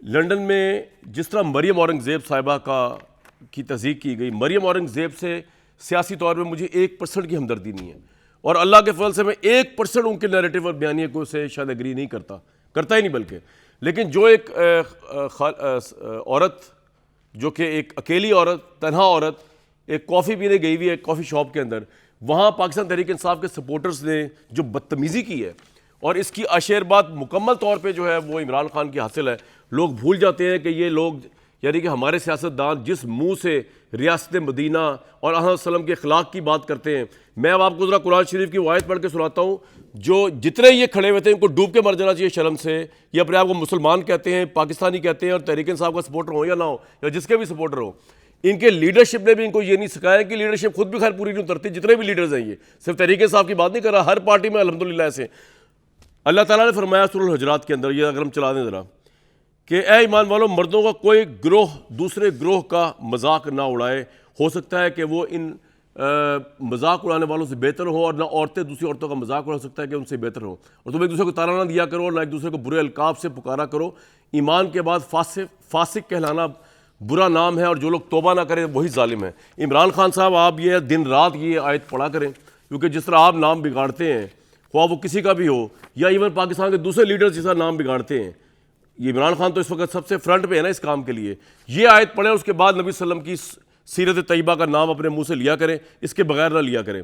London में जिस तरह मरियम औरंगज़ेब साहिबा की तज़ीक की गई, मरियम औरंगज़ेब से सियासी तौर पर मुझे 1% की हमदर्दी नहीं है, और अल्लाह के फजल से मैं 1% उनके नैरेटिव और बयानिए को से शायद एग्री नहीं करता ही नहीं। बल्कि लेकिन जो एक औरत, जो कि एक अकेली औरत, तन्हा औरत, एक कॉफ़ी पीने गई हुई है कॉफ़ी शॉप के अंदर, वहाँ पाकिस्तान तहरीक इंसाफ के सपोर्टर्स ने जो बदतमीज़ी की है, और इसकी आशीर्वाद मुकम्मल तौर पे जो है वो इमरान खान की हासिल है। लोग भूल जाते हैं कि ये लोग, यानी कि हमारे सियासतदान जिस मुंह से रियासत मदीना और अहमद सल्लम के अखलाक की बात करते हैं, मैं अब आपको ज़रा कुरान शरीफ की आयत पढ़ के सुनाता हूँ। जो जितने ये खड़े हुए थे इनको डूब के मर जाना चाहिए शर्म से। ये अपने आप को मुसलमान कहते हैं, पाकिस्तानी कहते हैं, और तहरीक इंसाफ का सपोर्टर हो या ना हो, या जिसके भी सपोर्टर हो, इनके लीडरशिप ने भी इनको ये नहीं सिखाया कि लीडरशिप खुद भी खैर पूरी नहीं उतरती। जितने भी लीडर्स हैं, ये सिर्फ तहरीक इंसाफ की बात नहीं कर रहा, हर पार्टी में अल्हम्दुलिल्लाह ऐसे। अल्लाह ताला ने फरमाया सूरह हुजरात के अंदर, ये अगर हम चला दें ज़रा, कि ए ईमान वालों, मर्दों का कोई ग्रोह दूसरे ग्रोह का मजाक ना उड़ाए। हो सकता है कि वो इन मजाक उड़ाने वालों से बेहतर हो, और ना औरतें दूसरी औरतों का मजाक उड़ा सकता है कि उनसे बेहतर हो। और तुम एक दूसरे को ताना ना दिया करो, और ना एक दूसरे को बुरे अलकाब से पुकारा करो। ईमान के बाद फासिक कहलाना बुरा नाम है, और जो लोग तौबा ना करें वही जालिम है। इमरान खान साहब, आप ये दिन रात ये आयत पढ़ा करें, क्योंकि जिस तरह आप नाम बिगाड़ते हैं, ख्वाह वो किसी का भी हो, या इवन पाकिस्तान के दूसरे लीडर्स जिस तरह नाम बिगाड़ते हैं, ये इमरान खान तो इस वक्त सबसे फ्रंट पे है ना इस काम के लिए। ये आयत पढ़ें, उसके बाद नबी सल्लम की सीरत तैयबा का नाम अपने मुंह से लिया करें, इसके बगैर ना लिया करें।